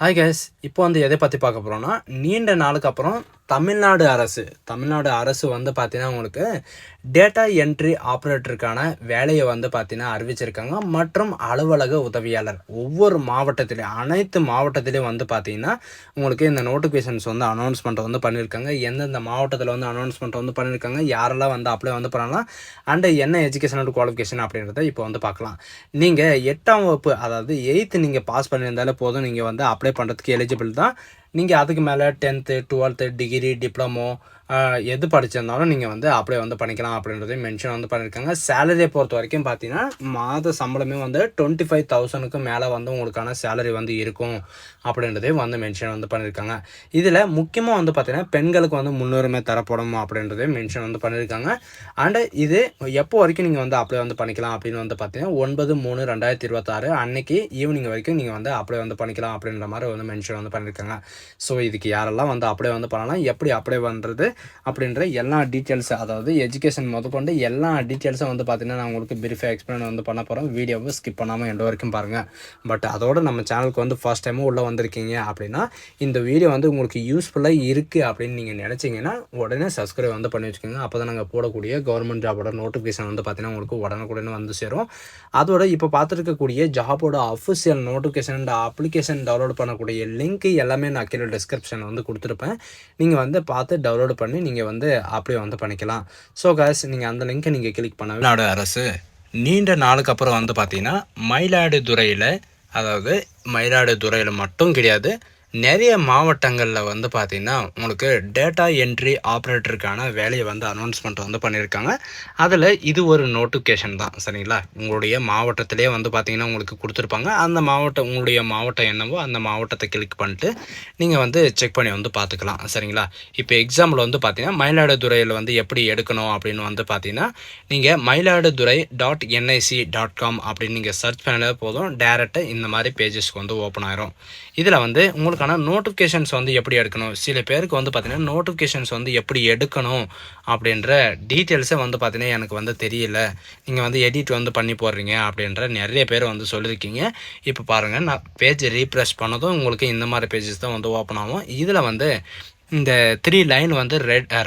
Hi guys, இப்போ வந்து எதை பற்றி பார்க்க போகிறோன்னா, நீண்ட நாளுக்கு அப்புறம் தமிழ்நாடு அரசு வந்து பார்த்தீங்கன்னா உங்களுக்கு டேட்டா என்ட்ரி ஆப்ரேட்டருக்கான வேலையை வந்து பார்த்தீங்கன்னா அறிவிச்சிருக்காங்க. மற்றும் அலுவலக உதவியாளர் ஒவ்வொரு மாவட்டத்திலையும் அனைத்து மாவட்டத்திலையும் வந்து பார்த்தீங்கன்னா உங்களுக்கு இந்த நோட்டிஃபிகேஷன்ஸ் வந்து அனௌன்ஸ்மெண்ட் வந்து பண்ணியிருக்காங்க. எந்தெந்த மாவட்டத்தில் வந்து அனௌன்ஸ்மெண்ட் வந்து பண்ணியிருக்காங்க, யாரெல்லாம் வந்து அப்ளை வந்து பண்ணலாம், அண்டு என்ன எஜுகேஷனல் குவாலிஃபிகேஷன் அப்படின்றத இப்போ வந்து பார்க்கலாம். நீங்கள் 8ஆம் வகுப்பு அதாவது 8th நீங்கள் பாஸ் பண்ணியிருந்தாலே போதும், நீங்கள் வந்து அப்ளை பண்ணுறதுக்கு எலிஜிபிள் தான். நீங்கள் அதுக்கு மேலே 10th 12th டிகிரி டிப்ளமோ எது படிச்சிருந்தாலும் நீங்கள் வந்து அப்ளை வந்து பண்ணிக்கலாம் அப்படின்றதையும் மென்ஷன் வந்து பண்ணியிருக்காங்க. சேலரியை பொறுத்த வரைக்கும் பார்த்தீங்கன்னா மாத சம்பளமே வந்து 25,000க்கு மேலே வந்து உங்களுக்கான சேலரி வந்து இருக்கும் அப்படின்றதையும் வந்து மென்ஷன் வந்து பண்ணியிருக்காங்க. இதில் முக்கியமாக வந்து பார்த்தீங்கன்னா பெண்களுக்கு வந்து முன்னுரிமை தரப்படும் அப்படின்றதையும் மென்ஷன் வந்து பண்ணியிருக்காங்க. அண்டு இது எப்போ வரைக்கும் நீங்கள் வந்து அப்ளை வந்து பண்ணிக்கலாம் அப்படின்னு வந்து பார்த்தீங்கன்னா 9/3/2026 அன்னைக்கு ஈவினிங் வரைக்கும் நீங்கள் வந்து அப்ளை வந்து பண்ணிக்கலாம் அப்படின்ற மாதிரி வந்து மென்ஷன் வந்து பண்ணியிருக்காங்க. ஸோ இதுக்கு யாரெல்லாம் வந்து அப்ளை வந்து பண்ணலாம், எப்படி அப்ளை பண்ணுறது அப்படின்ற எல்லா டீட்டெயில்ஸ், அதாவது எஜுகேஷன் முதற்கொண்டு எல்லா டீட்டெயில்ஸும் வந்து பார்த்தீங்கன்னா நான் உங்களுக்கு பிரீஃபாக எக்ஸ்பிளைன் வந்து பண்ண போகிறோம். வீடியோவை ஸ்கிப் பண்ணாமல் எண்ட் வரைக்கும் பாருங்கள். பட் அதோடு நம்ம சேனலுக்கு வந்து ஃபர்ஸ்ட் டைமும் உள்ளே வந்திருக்கீங்க அப்படின்னா இந்த வீடியோ வந்து உங்களுக்கு யூஸ்ஃபுல்லாக இருக்குது அப்படின்னு நீங்கள் நினச்சிங்கன்னா உடனே சப்ஸ்கிரைப் வந்து பண்ணி வச்சுக்கோங்க. அப்போ தான் நாங்கள் போடக்கூடிய கவர்மெண்ட் ஜாபோட நோட்டிஃபிகேஷன் வந்து பார்த்தீங்கன்னா உங்களுக்கு உடனுக்குடனே வந்து சேரும். அதோட இப்போ பார்த்துருக்கக்கூடிய ஜாபோட official notification and application download பண்ணக்கூடிய லிங்க் எல்லாமே நான் கீழே டிஸ்கிரிப்ஷன் வந்து கொடுத்துருப்பேன். நீங்கள் வந்து பார்த்து டவுன்லோட் பண்ணி நீங்கள் வந்து அப்ளை வந்து பண்ணிக்கலாம். ஸோ காய்ஸ், நீங்கள் அந்த லிங்க்கை நீங்கள் கிளிக் பண்ண தமிழ்நாடு அரசு நீண்ட நாளுக்கு அப்புறம் வந்து பார்த்தீங்கன்னா மயிலாடுதுறையில் மட்டும் கிடையாது, நிறைய மாவட்டங்களில் வந்து பார்த்திங்கன்னா உங்களுக்கு டேட்டா என்ட்ரி ஆப்ரேட்டருக்கான வேலையை வந்து அனௌன்ஸ்மெண்ட் வந்து பண்ணியிருக்காங்க. அதில் இது ஒரு நோட்டிஃபிகேஷன் தான், சரிங்களா? உங்களுடைய மாவட்டத்திலே வந்து பார்த்திங்கன்னா உங்களுக்கு கொடுத்துருப்பாங்க. அந்த மாவட்டம் உங்களுடைய மாவட்டம் என்னவோ அந்த மாவட்டத்தை கிளிக் பண்ணிட்டு நீங்கள் வந்து செக் பண்ணி வந்து பார்த்துக்கலாம், சரிங்களா? இப்போ எக்ஸாம்பிள் வந்து பார்த்திங்கன்னா மயிலாடுதுறையில் வந்து எப்படி எடுக்கணும் அப்படின்னு வந்து பார்த்திங்கன்னா நீங்கள் mailaduthurai.nic.com அப்படின்னு நீங்கள் சர்ச் பண்ணாலே போதும், டேரெக்டாக இந்த மாதிரி பேஜஸ்க்கு வந்து ஓப்பன் ஆயிரும். இதில் வந்து உங்களுக்கான நோட்டிஃபிகேஷன்ஸ் வந்து எப்படி எடுக்கணும், சில பேருக்கு வந்து பார்த்தீங்கன்னா நோட்டிஃபிகேஷன்ஸ் வந்து எப்படி எடுக்கணும் அப்படின்ற டீட்டெயில்ஸை வந்து பார்த்தீங்கன்னா எனக்கு வந்து தெரியல, நீங்கள் வந்து எடிட் வந்து பண்ணி போடுறீங்க அப்படின்ற நிறைய பேர் வந்து சொல்லியிருக்கீங்க. இப்போ பாருங்கள், நான் பேஜ் ரீப்ரெஷ் பண்ணதும் உங்களுக்கு இந்த மாதிரி பேஜஸ் தான் வந்து ஓப்பன் ஆகும். இதில் வந்து இந்த 3 லைன் வந்து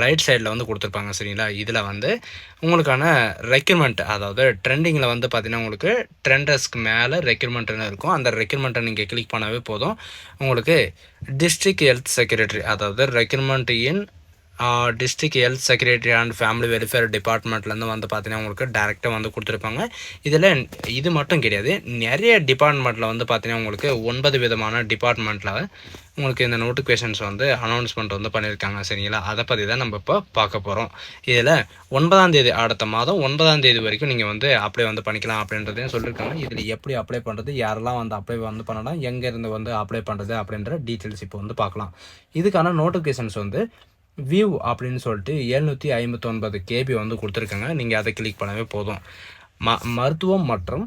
ரைட் சைடில் வந்து கொடுத்துருப்பாங்க, சரிங்களா? இதில் வந்து உங்களுக்கான ரெக்யூர்மெண்ட், அதாவது ட்ரெண்டிங்கில் வந்து பார்த்திங்கன்னா உங்களுக்கு ட்ரெண்டர்ஸ்க்கு மேலே ரெக்யூர்மெண்ட்னு இருக்கும். அந்த ரெக்யூர்மெண்ட்டை நீங்கள் கிளிக் பண்ணவே போதும், உங்களுக்கு டிஸ்ட்ரிக்ட் ஹெல்த் செக்ரட்டரி, அதாவது requirement in district health secretary and family welfare டிபார்ட்மெண்ட்லேருந்து வந்து பார்த்தீங்கன்னா உங்களுக்கு டேரெக்டாக வந்து கொடுத்துருப்பாங்க. இதில் இது மட்டும் கிடையாது, நிறைய டிபார்ட்மெண்ட்டில் வந்து பார்த்தீங்கன்னா உங்களுக்கு 9 விதமான டிபார்ட்மெண்ட்டில் உங்களுக்கு இந்த நோட்டிஃபிகேஷன்ஸ் வந்து அனௌன்ஸ்மெண்ட் வந்து பண்ணியிருக்காங்க, சரிங்களா? அதை பற்றி தான் நம்ம இப்போ பார்க்க போகிறோம். இதில் 9ஆம் தேதி, அடுத்த மாதம் 9ஆம் தேதி வரைக்கும் நீங்கள் வந்து அப்ளை வந்து பண்ணிக்கலாம் அப்படின்றதையும் சொல்லியிருக்காங்க. இதில் எப்படி அப்ளை பண்ணுறது, யாரெல்லாம் வந்து அப்ளை வந்து பண்ணலாம், எங்கேருந்து வந்து அப்ளை பண்ணுறது அப்படின்ற டீட்டெயில்ஸ் இப்போ வந்து பார்க்கலாம். இதுக்கான நோட்டிஃபிகேஷன்ஸ் வந்து வியூ அப்படின்னு சொல்லிட்டு 759 KB வந்து கொடுத்துருக்காங்க. நீங்கள் அதை கிளிக் பண்ணவே போதும். மருத்துவம் மற்றும்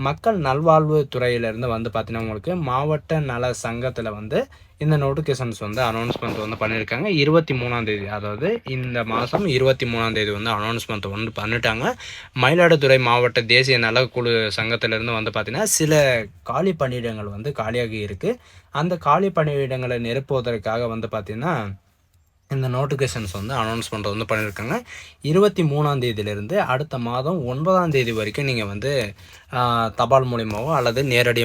மக்கள் நல்வாழ்வு துறையிலேருந்து வந்து பார்த்தீங்கன்னா உங்களுக்கு மாவட்ட நல சங்கத்தில் வந்து இந்த நோட்டிஃபிகேஷன்ஸ் வந்து அனௌன்ஸ்மெண்ட் வந்து பண்ணியிருக்காங்க. 23ஆம் தேதி, அதாவது இந்த மாதம் 23ஆம் தேதி வந்து அனௌன்ஸ்மெண்ட் வந்து பண்ணிட்டாங்க. மயிலாடுதுறை மாவட்ட தேசிய நலக்குழு சங்கத்திலேருந்து வந்து பார்த்திங்கன்னா சில காலி பணியிடங்கள் வந்து காலியாகி இருக்குது. அந்த காலி பணியிடங்களை நிரப்புவதற்காக வந்து பார்த்திங்கன்னா இந்த நோட்டிஃபிகேஷன்ஸ் வந்து அனௌன்ஸ்மெண்ட் வந்து பண்ணியிருக்காங்க. 23ஆம் தேதியிலிருந்து அடுத்த மாதம் 9ஆம் தேதி வரைக்கும் நீங்கள் வந்து தபால் மூலியமாகவோ அல்லது நேரடி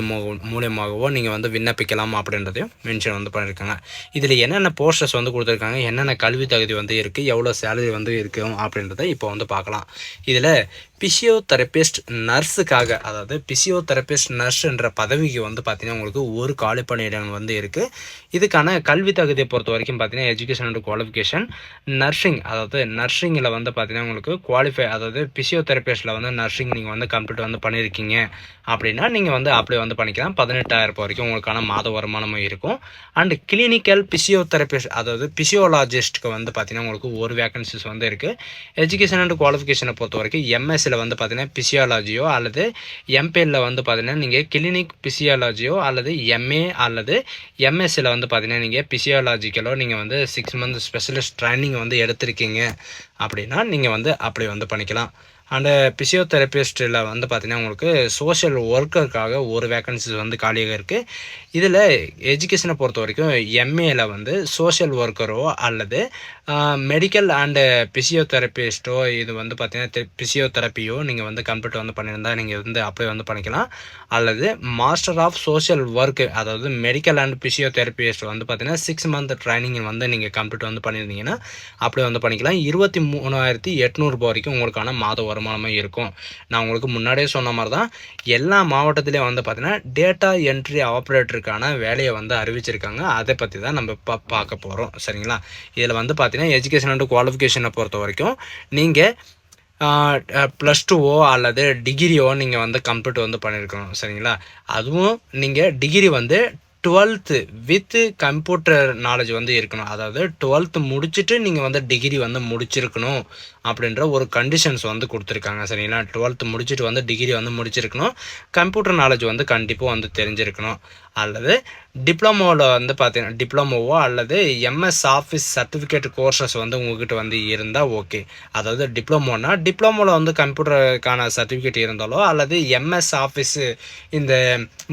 மூலியமாகவோ நீங்கள் வந்து விண்ணப்பிக்கலாம் அப்படின்றதையும் மென்ஷன் வந்து பண்ணியிருக்காங்க. இதில் என்னென்ன போஸ்டர்ஸ் வந்து கொடுத்துருக்காங்க, என்னென்ன கல்வி தகுதி வந்து இருக்குது, எவ்வளோ சேலரி வந்து இருக்கும் அப்படின்றத இப்போ வந்து பார்க்கலாம். இதில் பிசியோதெரபிஸ்ட் நர்ஸுக்காக, அதாவது பிசியோதெரபிஸ்ட் நர்ஸ்ன்ற பதவிக்கு வந்து பார்த்திங்கன்னா உங்களுக்கு ஒரு காலி பணியிடம் வந்து இருக்குது. இதுக்கான கல்வி தகுதியை பொறுத்த வரைக்கும் பார்த்திங்கன்னா எஜுகேஷன் அண்ட் குவாலிஃபிகேஷன் நர்சிங், அதாவது நர்சிங்கில் வந்து பார்த்திங்கன்னா உங்களுக்கு குவாலிஃபை, அதாவது பிசியோதெரபிஸ்ட்டில் வந்து நர்சிங் நீங்கள் வந்து கம்ப்ளீட் வந்து பண்ணியிருக்கீங்க அப்படின்னா நீங்கள் வந்து அப்ளை வந்து பண்ணிக்கலாம். 18,000 வரைக்கும் உங்களுக்கான மாத வருமானமும் இருக்கும். அண்ட் கிளினிக்கல் பிசியோதெரபிஸ்ட், அதாவது பிசியோலாஜிஸ்ட்டுக்கு வந்து பார்த்திங்கன்னா உங்களுக்கு ஒரு வேகன்சிஸ் வந்து இருக்குது. எஜுகேஷன் அண்ட் குவாலிஃபிகேஷனை பொறுத்த வரைக்கும் எம்எஸ்சியில் வந்து பார்த்தீங்கன்னா பிசியாலஜியோ அல்லது எம்பிஎல்ல வந்து பார்த்தீங்கன்னா நீங்கள் கிளினிக் பிசியாலஜியோ அல்லது எம்ஏ அல்லது எம்எஸ்சியில் வந்து பார்த்தீங்கன்னா நீங்கள் பிசியாலஜிக்கலோ நீங்கள் வந்து 6 month ஸ்பெஷலிஸ்ட் ட்ரைனிங் வந்து எடுத்திருக்கீங்க அப்படின்னா நீங்கள் வந்து அப்ளை வந்து பண்ணிக்கலாம். அண்டு பிசியோதெரபிஸ்ட்டில் வந்து பார்த்திங்கன்னா உங்களுக்கு சோஷியல் ஒர்க்கருக்காக ஒரு வேக்கன்சிஸ் வந்து காலியாக இருக்குது. இதில் எஜுகேஷனை பொறுத்த வரைக்கும் எம்ஏல வந்து சோஷியல் ஒர்க்கரோ அல்லது மெடிக்கல் அண்டு பிசியோதெரபிஸ்ட்டோ இது வந்து பார்த்திங்கன்னா பிசியோதெரப்பியோ நீங்கள் வந்து கம்ப்ளீட் வந்து பண்ணியிருந்தால் நீங்கள் வந்து அப்ளை வந்து பண்ணிக்கலாம். அல்லது மாஸ்டர் ஆஃப் சோஷியல் ஒர்க்கு அதாவது மெடிக்கல் அண்ட் பிசியோதெரபிஸ்ட் வந்து பார்த்திங்கன்னா 6 மந்த் ட்ரைனிங் வந்து நீங்கள் கம்ப்ளீட் வந்து பண்ணியிருந்தீங்கன்னா அப்ளை வந்து பண்ணிக்கலாம். 23,800 வரைக்கும் உங்களுக்கான மாத வருமானமாக இருக்கும். நான் உங்களுக்கு முன்னாடியே சொன்ன மாதிரி தான் எல்லா மாவட்டத்திலையும் வந்து பார்த்திங்கன்னா டேட்டா என்ட்ரி ஆப்ரேட்டருக்கான வேலையை வந்து அறிவிச்சிருக்காங்க. அதை பற்றி தான் நம்ம இப்போ பார்க்க போகிறோம். சரிங்களா? இதில் வந்து பார்த்திங்கன்னா எஜுகேஷன் அண்ட் குவாலிஃபிகேஷனை பொறுத்த வரைக்கும் நீங்கள் +2ஓ அல்லது டிகிரியோ நீங்கள் வந்து கம்ப்ளீட் வந்து பண்ணியிருக்கணும். சரிங்களா? அதுவும் நீங்கள் டிகிரி வந்து 12th வித் கம்ப்யூட்டர் நாலேஜ் வந்து இருக்கணும். அதாவது 12th முடிச்சுட்டு நீங்கள் வந்து டிகிரி வந்து முடிச்சிருக்கணும் அப்படின்ற ஒரு கண்டிஷன்ஸ் வந்து கொடுத்துருக்காங்க. சரிங்களா? 12th முடிச்சுட்டு வந்து டிகிரி வந்து முடிச்சிருக்கணும். கம்ப்யூட்டர் நாலேஜ் வந்து கண்டிப்பாக வந்து தெரிஞ்சிருக்கணும். அல்லது டிப்ளமோவில் வந்து பார்த்தீங்கன்னா டிப்ளமோவோ அல்லது எம்எஸ் ஆஃபீஸ் சர்டிஃபிகேட் கோர்சஸ் வந்து உங்கள்கிட்ட வந்து இருந்தால் ஓகே. அதாவது டிப்ளமோவில் வந்து கம்ப்யூட்டருக்கான சர்டிஃபிகேட் இருந்தாலோ அல்லது எம்எஸ் ஆஃபீஸு இந்த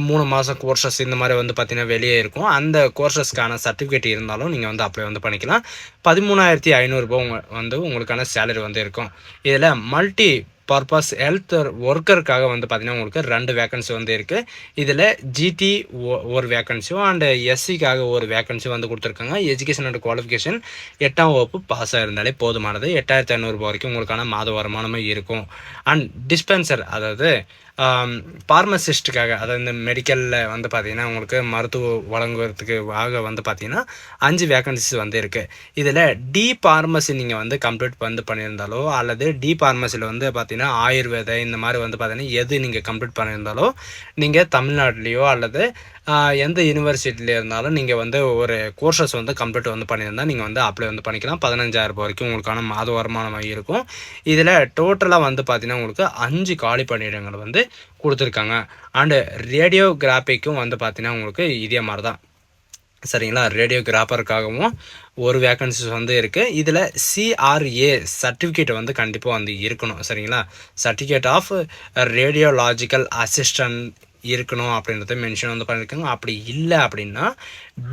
3 மாதம் கோர்சஸ் இந்த மாதிரி வந்து பார்த்திங்கன்னா வெளியே இருக்கும். அந்த கோர்சஸ்க்கான சர்டிஃபிகேட் இருந்தாலும் நீங்கள் வந்து அப்ளை வந்து பண்ணிக்கலாம். 13,500 வந்து உங்களுக்கான சேலரி வந்து இருக்கும். இதில் மல்டி பர்பஸ் ஹெல்த் ஒர்க்கருக்காக வந்து பார்த்திங்கன்னா உங்களுக்கு 2 வேக்கன்சி வந்து இருக்குது. இதில் ஜிடி ஒரு வேக்கன்சியும் அண்டு எஸ்சிக்காக ஒரு வேக்கன்சி வந்து கொடுத்துருக்காங்க. எஜுகேஷன் அண்ட் குவாலிஃபிகேஷன் 8ஆம் வகுப்பு பாஸ் ஆகிருந்தாலே போதுமானது. 8,500 வரைக்கும் உங்களுக்கான மாத வருமானமே இருக்கும். அண்ட் டிஸ்பென்சர் அதாவது ஃபார்மசிஸ்ட்டுக்காக அதாவது இந்த மெடிக்கலில் வந்து பார்த்திங்கன்னா உங்களுக்கு மருத்துவம் வழங்குவதுக்கு வந்து பார்த்திங்கன்னா 5 வேக்கன்சிஸ் வந்து இருக்குது. இதில் டி ஃபார்மசி நீங்கள் வந்து கம்ப்ளீட் வந்து பண்ணியிருந்தாலோ அல்லது டி ஃபார்மசியில் வந்து பார்த்திங்கன்னா ஆயுர்வேத இந்த மாதிரி வந்து பார்த்திங்கன்னா எது நீங்கள் கம்ப்ளீட் பண்ணியிருந்தாலோ நீங்கள் தமிழ்நாட்டிலையோ அல்லது எந்த யூனிவர்சிட்டியில் இருந்தாலும் நீங்கள் வந்து ஒரு கோர்சஸ் வந்து கம்ப்ளீட் வந்து பண்ணியிருந்தால் நீங்கள் வந்து அப்ளை வந்து பண்ணிக்கலாம். 15,000 வரைக்கும் உங்களுக்கான மாத வருமானமாக இருக்கும். இதில் டோட்டலாக வந்து பார்த்திங்கன்னா உங்களுக்கு 5 காலி பணியிடங்கள் வந்து கொடுத்துருக்காங்க. அண்டு ரேடியோகிராஃபிக்கும் வந்து பார்த்திங்கன்னா உங்களுக்கு இதே மாதிரி தான். சரிங்களா? ரேடியோகிராஃபருக்காகவும் ஒரு வேக்கன்சிஸ் வந்து இருக்குது. இதில் CRA சர்டிஃபிகேட் வந்து கண்டிப்பாக வந்து இருக்கணும். சரிங்களா? சர்டிஃபிகேட் ஆஃப் ரேடியோலாஜிக்கல் அசிஸ்டன்ட் இருக்கணும் அப்படின்றத மென்ஷன் வந்து பண்ணியிருக்காங்க. அப்படி இல்லை அப்படின்னா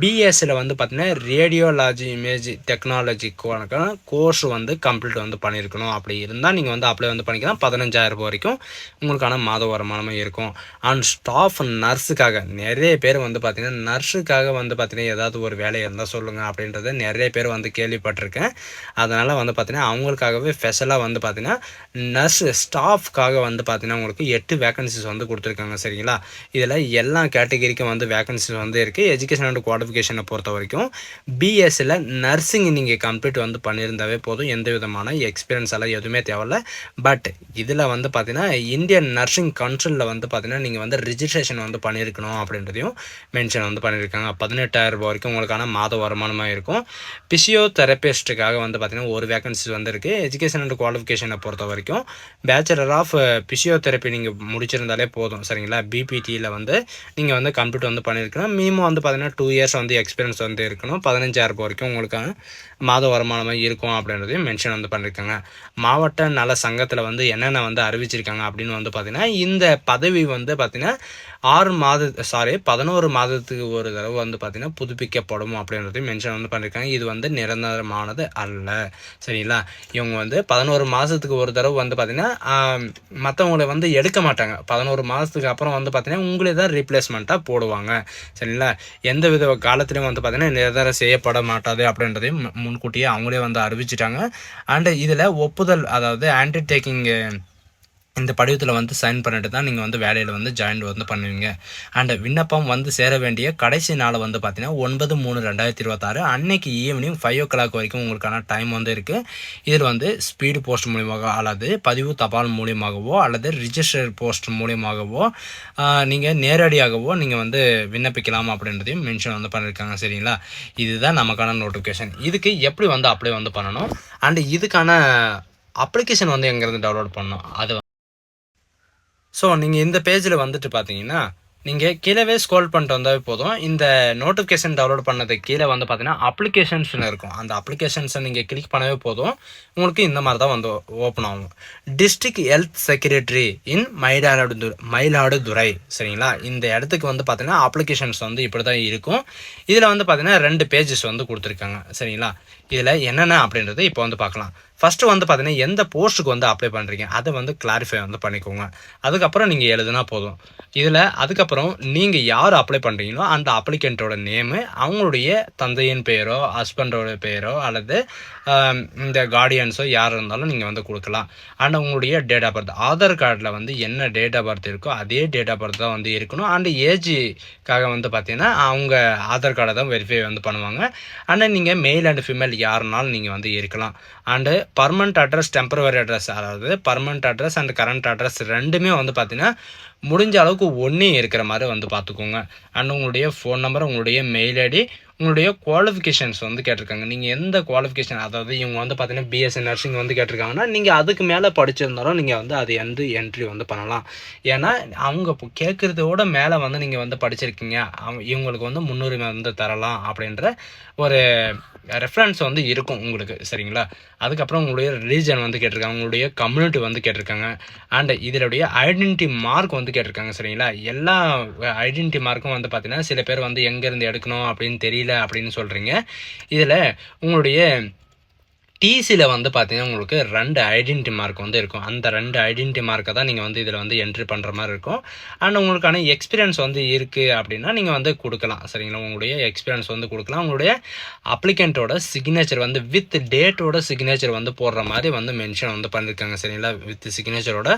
பிஎஸ்சியில் வந்து பார்த்திங்கன்னா ரேடியோலாஜி இமேஜ் டெக்னாலஜி கோர்ஸ் வந்து கம்ப்ளீட் வந்து பண்ணியிருக்கணும். அப்படி இருந்தால் நீங்கள் வந்து அப்ளை வந்து பண்ணிக்கலாம். 15,000 வரைக்கும் உங்களுக்கான மாத வருமானமே இருக்கும். அண்ட் ஸ்டாஃப் நர்ஸுக்காக நிறைய பேர் வந்து பார்த்திங்கன்னா நர்ஸுக்காக வந்து பார்த்திங்கன்னா ஏதாவது ஒரு வேலை இருந்தால் சொல்லுங்கள் அப்படின்றத நிறைய பேர் வந்து கேள்விப்பட்டிருக்கேன். அதனால் வந்து பார்த்திங்கன்னா அவங்களுக்காகவே ஸ்பெஷலாக வந்து பார்த்திங்கன்னா நர்ஸ் ஸ்டாஃப்காக வந்து பார்த்திங்கன்னா உங்களுக்கு 8 வேக்கன்சிஸ் வந்து கொடுத்துருக்காங்க. சரிங்களா? இதில் எல்லா கேட்டகரிக்கும் வந்து வேக்கன்சிஸ் வந்து இருக்குது. எஜுகேஷன் அண்ட் குவாலிஃபிகேஷனை பொறுத்த வரைக்கும் பிஎஸ்சியில் நர்சிங் நீங்கள் கம்ப்ளீட் வந்து பண்ணியிருந்தாவே போதும். எந்த விதமான எக்ஸ்பீரியன்ஸ் எல்லாம் எதுவுமே தேவையில்ல. பட் இதில் வந்து பார்த்திங்கன்னா இந்தியன் நர்சிங் கவுன்சிலில் வந்து பார்த்திங்கன்னா நீங்கள் வந்து ரிஜிஸ்ட்ரேஷன் வந்து பண்ணியிருக்கணும் அப்படின்றதையும் மென்ஷன் வந்து பண்ணியிருக்காங்க. 18,000 வரைக்கும் உங்களுக்கான மாத வருமானமாக இருக்கும். பிசியோதெரபிஸ்ட்டுக்காக வந்து பார்த்திங்கன்னா ஒரு வேக்கன்சி வந்து இருக்குது. எஜுகேஷன் அண்ட் குவாலிஃபிகேஷனை பொறுத்த வரைக்கும் பேச்சுலர் ஆஃப் பிசியோதெரப்பி நீங்கள் முடிச்சிருந்தாலே போதும். சரிங்களா? பிபிடியில் வந்து நீங்கள் வந்து கம்ப்ளீட் வந்து பண்ணியிருக்கணும். மினிமம் வந்து பார்த்திங்கன்னா 2 இயர்ஸ் வந்து எக்ஸ்பீரியன்ஸ் வந்து இருக்கணும். 15,000 வரைக்கும் உங்களுக்கான மாத வருமானமாக இருக்கும் அப்படின்றதையும் மென்ஷன் வந்து பண்ணியிருக்காங்க. மாவட்ட நல சங்கத்தில் வந்து என்னென்ன வந்து அறிவிச்சிருக்காங்க அப்படின்னு வந்து பார்த்திங்கன்னா இந்த பதவி வந்து பார்த்திங்கன்னா 11 மாதத்துக்கு ஒரு தடவை வந்து பார்த்திங்கன்னா புதுப்பிக்கப்படும் அப்படின்றதையும் மென்ஷன் வந்து பண்ணியிருக்காங்க. இது வந்து நிரந்தரமானது அல்ல. சரிங்களா? இவங்க வந்து 11 மாதத்துக்கு ஒரு தடவை வந்து பார்த்திங்கன்னா மற்றவங்களை வந்து எடுக்க மாட்டாங்க. 11 மாதத்துக்கு அப்புறம் வந்து பார்த்திங்கன்னா உங்களே தான் ரீப்ளேஸ்மெண்ட்டாக போடுவாங்க. சரிங்களா? எந்த வித காலத்திலையும் வந்து பார்த்திங்கன்னா நிரந்தரம் செய்யப்பட மாட்டாது அப்படின்றதையும் முன்கூட்டியே அவங்களே வந்து அறிவிச்சிட்டாங்க. அண்டு இதில் ஒப்புதல் அதாவது அண்டர்டேக்கிங் இந்த படிவத்தில் வந்து சைன் பண்ணிட்டு தான் நீங்கள் வந்து வேலையில் வந்து ஜாயின் வந்து பண்ணுவீங்க. அண்ட் விண்ணப்பம் வந்து சேர வேண்டிய கடைசி நாள் வந்து பார்த்தீங்கன்னா 9/3/2026 அன்னைக்கு ஈவினிங் 5 o'clock வரைக்கும் உங்களுக்கான டைம் வந்து இருக்குது. இதில் வந்து ஸ்பீடு போஸ்ட் மூலியமாக அல்லது பதிவு தபால் மூலியமாகவோ அல்லது ரிஜிஸ்டர் போஸ்ட் மூலியமாகவோ நீங்கள் நேரடியாகவோ நீங்கள் வந்து விண்ணப்பிக்கலாம் அப்படின்றதையும் மென்ஷன் வந்து பண்ணியிருக்காங்க. சரிங்களா? இதுதான் நமக்கான நோட்டிஃபிகேஷன். இதுக்கு எப்படி வந்து அப்ளை வந்து பண்ணணும் அண்ட் இதுக்கான அப்ளிகேஷன் வந்து எங்கேருந்து டவுன்லோட் பண்ணணும் அது. ஸோ நீங்கள் இந்த பேஜில் வந்துட்டு பார்த்தீங்கன்னா நீங்கள் கீழவே ஸ்க்ரோல் பண்ணிட்டு வந்தாவே போதும். இந்த நோட்டிஃபிகேஷன் டவுன்லோட் பண்ணதுக்கு கீழே வந்து பார்த்தீங்கன்னா அப்ளிகேஷன்ஸ்னு இருக்கும். அந்த அப்ளிகேஷன்ஸை நீங்கள் கிளிக் பண்ணவே போதும். உங்களுக்கு இந்த மாதிரி தான் வந்து ஓப்பன் ஆகும். டிஸ்ட்ரிக்ட் ஹெல்த் செக்ரட்டரி இன் மயிலாடுதுறை சரிங்களா. இந்த இடத்துக்கு வந்து பார்த்தீங்கன்னா அப்ளிகேஷன்ஸ் வந்து இப்படி தான் இருக்கும். இதில் வந்து பார்த்தீங்கன்னா 2 பேஜஸ் வந்து கொடுத்துருக்காங்க சரிங்களா. இதில் என்னென்ன அப்படின்றது இப்போ வந்து பார்க்கலாம். ஃபஸ்ட்டு வந்து பார்த்தீங்கன்னா எந்த போஸ்ட்டுக்கு வந்து அப்ளை பண்ணுறீங்க அதை வந்து கிளாரிஃபை வந்து பண்ணிக்கோங்க. அதுக்கப்புறம் நீங்கள் எழுதுனா போதும். இதில் அதுக்கப்புறம் நீங்கள் யார் அப்ளை பண்ணுறீங்களோ அந்த அப்ளிகண்ட்டோட நேமு, அவங்களுடைய தந்தையின் பெயரோ ஹஸ்பண்டோட பெயரோ அல்லது இந்த கார்டியன்ஸோ யார் இருந்தாலும் நீங்கள் வந்து கொடுக்கலாம். அண்ட் உங்களுடைய டேட் ஆஃப் பர்த், ஆதார் கார்டில் வந்து என்ன டேட் ஆஃப் பர்த் இருக்கோ அதே டேட் ஆஃப் பர்த் தான் வந்து இருக்கணும். அண்டு ஏஜுக்காக வந்து பார்த்தீங்கன்னா அவங்க ஆதார் கார்டை தான் வெரிஃபை வந்து பண்ணுவாங்க. அண்ட் நீங்கள் மேல் அண்ட் ஃபீமேல் யாருனாலும் நீங்கள் வந்து இருக்கலாம். And permanent address, temporary address, அதாவது permanent address and current address ரெண்டுமே வந்து பார்த்தீங்கன்னா முடிஞ்ச அளவுக்கு ஒன்றே இருக்கிற மாதிரி வந்து பார்த்துக்கோங்க. அண்ட் உங்களுடைய ஃபோன் நம்பர், உங்களுடைய மெயில் ஐடி, உங்களுடைய குவாலிஃபிகேஷன்ஸ் வந்து கேட்டிருக்காங்க. நீங்கள் எந்த குவாலிஃபிகேஷன், அதாவது இவங்க வந்து பார்த்தீங்கன்னா பிஎஸ்சி நர்சிங் வந்து கேட்டிருக்காங்கன்னா நீங்கள் அதுக்கு மேலே படிச்சிருந்தாலும் நீங்கள் வந்து அது என்ட்ரி வந்து பண்ணலாம். ஏன்னா அவங்க இப்போ கேட்குறதோட மேலே வந்து நீங்கள் வந்து படிச்சிருக்கீங்க, இவங்களுக்கு வந்து முன்னுரிமை வந்து தரலாம் அப்படின்ற ஒரு ரெஃபரன்ஸ் வந்து இருக்கும் உங்களுக்கு சரிங்களா. அதுக்கப்புறம் உங்களுடைய ரிலீஜன் வந்து கேட்டிருக்காங்க, உங்களுடைய கம்யூனிட்டி வந்து கேட்டிருக்காங்க. அண்ட் இதனுடைய ஐடென்டிட்டி மார்க் வந்து கேட்டிருக்காங்க சரிங்களா. எல்லா ஐடென்டிட்டி மார்க்கும் வந்து பார்த்தீங்கன்னா சில பேர் வந்து எங்கேருந்து எடுக்கணும் அப்படின்னு தெரியல அப்படின்னு சொல்கிறீங்க. இதில் உங்களுடைய டிசியில் வந்து பார்த்தீங்கன்னா உங்களுக்கு 2 ஐடென்டிட்டி மார்க் வந்து இருக்கும். அந்த 2 ஐடென்டிட்டி மார்க்கை தான் நீங்கள் வந்து இதில் வந்து என்ட்ரி பண்ணுற மாதிரி இருக்கும். அண்ட் உங்களுக்கான எக்ஸ்பீரியன்ஸ் வந்து இருக்குது அப்படின்னா நீங்கள் வந்து கொடுக்கலாம் சரிங்களா. உங்களுடைய எக்ஸ்பீரியன்ஸ் வந்து கொடுக்கலாம். உங்களுடைய அப்ளிகண்ட்டோட சிக்னேச்சர் வந்து வித் டேட்டோட சிக்னேச்சர் வந்து போடுற மாதிரி வந்து மென்ஷன் வந்து பண்ணியிருக்காங்க சரிங்களா. வித் சிக்னேச்சரோட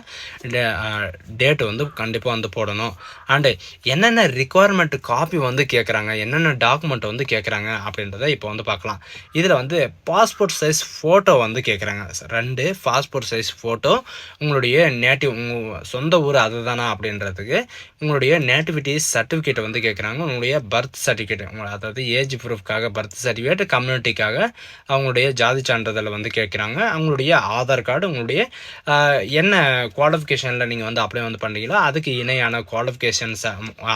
டேட் வந்து கண்டிப்பாக வந்து போடணும். அண்டு என்னென்ன ரிக்குவயர்மெண்ட் காப்பி வந்து கேட்குறாங்க, என்னென்ன டாக்குமெண்ட் வந்து கேட்குறாங்க அப்படின்றத இப்போ வந்து பார்க்கலாம். இதில் வந்து பாஸ்போர்ட் சைஸ் ஃபோட்டோ வந்து கேட்குறாங்க. 2 பாஸ்போர்ட் சைஸ் ஃபோட்டோ, உங்களுடைய நேட்டிவ், உங்கள் சொந்த ஊர் அது தானா அப்படின்றதுக்கு உங்களுடைய நேட்டிவிட்டி சர்டிஃபிகேட் வந்து கேட்குறாங்க. உங்களுடைய பர்த் சர்டிஃபிகேட், அதாவது ஏஜ் ப்ரூஃப்காக பர்த் சர்டிஃபிகேட், கம்யூனிட்டிக்காக அவங்களுடைய ஜாதி சான்றிதழ் வந்து கேட்குறாங்க. அவங்களுடைய ஆதார் கார்டு, உங்களுடைய என்ன குவாலிஃபிகேஷனில் நீங்கள் வந்து அப்ளை வந்து பண்ணுறீங்களோ அதுக்கு இணையான குவாலிஃபிகேஷன்ஸ்,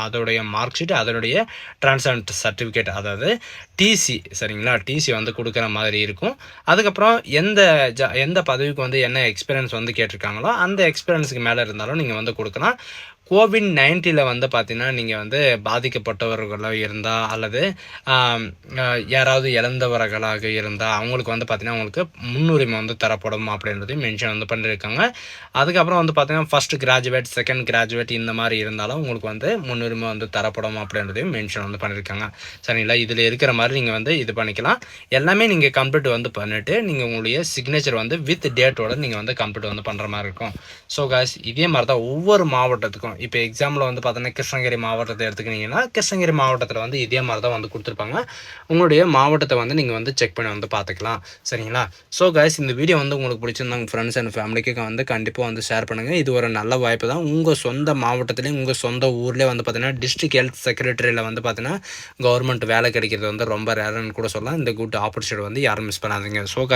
அதோடைய மார்க் ஷீட், அதனுடைய ட்ரான்ஸ்பரண்ட் சர்டிஃபிகேட், அதாவது டிசி சரிங்களா. டிசி வந்து கொடுக்குற மாதிரி இருக்கும். அதுக்கப்புறம் எந்த பதவிக்கு வந்து என்ன எக்ஸ்பீரியன்ஸ் வந்து கேட்டிருக்காங்களோ அந்த எக்ஸ்பீரியன்ஸுக்கு மேலே இருந்தாலும் நீங்கள் வந்து கொடுக்கலாம். கோவிட்-19 வந்து பார்த்தீங்கன்னா நீங்கள் வந்து பாதிக்கப்பட்டவர்களாக இருந்தால் அல்லது யாராவது இழந்தவர்களாக இருந்தால் அவங்களுக்கு வந்து பார்த்தீங்கன்னா உங்களுக்கு முன்னுரிமை வந்து தரப்படும் அப்படின்றதையும் மென்ஷன் வந்து பண்ணியிருக்காங்க. அதுக்கப்புறம் வந்து பார்த்தீங்கன்னா ஃபஸ்ட் கிராஜுவேட், செகண்ட் கிராஜுவேட் இந்த மாதிரி இருந்தாலும் உங்களுக்கு வந்து முன்னுரிமை வந்து தரப்படும் அப்படின்றதையும் மென்ஷன் வந்து பண்ணியிருக்காங்க சரிங்களா. இதில் இருக்கிற மாதிரி நீங்கள் வந்து இது பண்ணிக்கலாம். எல்லாமே நீங்கள் கம்ப்ளீட் வந்து பண்ணிவிட்டு நீங்கள் உங்களுடைய சிக்னேச்சர் வந்து வித் டேட்டோட நீங்கள் வந்து கம்ப்ளீட் வந்து பண்ணுற மாதிரி இருக்கும். ஸோ காய்ஸ் இதே மாதிரி தான் ஒவ்வொரு மாவட்டத்துக்கும். இப்போ எக்ஸாம்பிள் வந்து பார்த்தீங்கன்னா கிருஷ்ணகிரி மாவட்டத்தை எடுத்துக்கிட்டிங்கன்னா கிருஷ்ணகிரி மாவட்டத்தில் வந்து இதே மாதிரி தான் வந்து கொடுத்துருப்பாங்க. உங்களுடைய மாவட்டத்தை வந்து நீங்கள் வந்து செக் பண்ணி வந்து பார்த்துக்கலாம் சரிங்களா. ஸோ காய்ஸ் இந்த வீடியோ வந்து உங்களுக்கு பிடிச்சிருந்தா உங்கள் ஃப்ரெண்ட்ஸ் அண்ட் ஃபேமிலிக்கு வந்து கண்டிப்பாக வந்து ஷேர் பண்ணுங்கள். இது ஒரு நல்ல வாய்ப்பு தான். உங்கள் சொந்த மாவட்டத்துலேயும் உங்கள் சொந்த ஊர்லேயே வந்து பார்த்தீங்கன்னா டிஸ்ட்ரிக்ட் ஹெல்த் செக்ரட்டரியில் வந்து பார்த்தீங்கன்னா கவர்மெண்ட் வேலை கிடைக்கிறது வந்து ரொம்ப ரேர்னு கூட சொல்லலாம். இந்த குட் ஆப்பர்ச்சுனிட்டி வந்து யாரும் மிஸ் பண்ணாதீங்க. ஸோ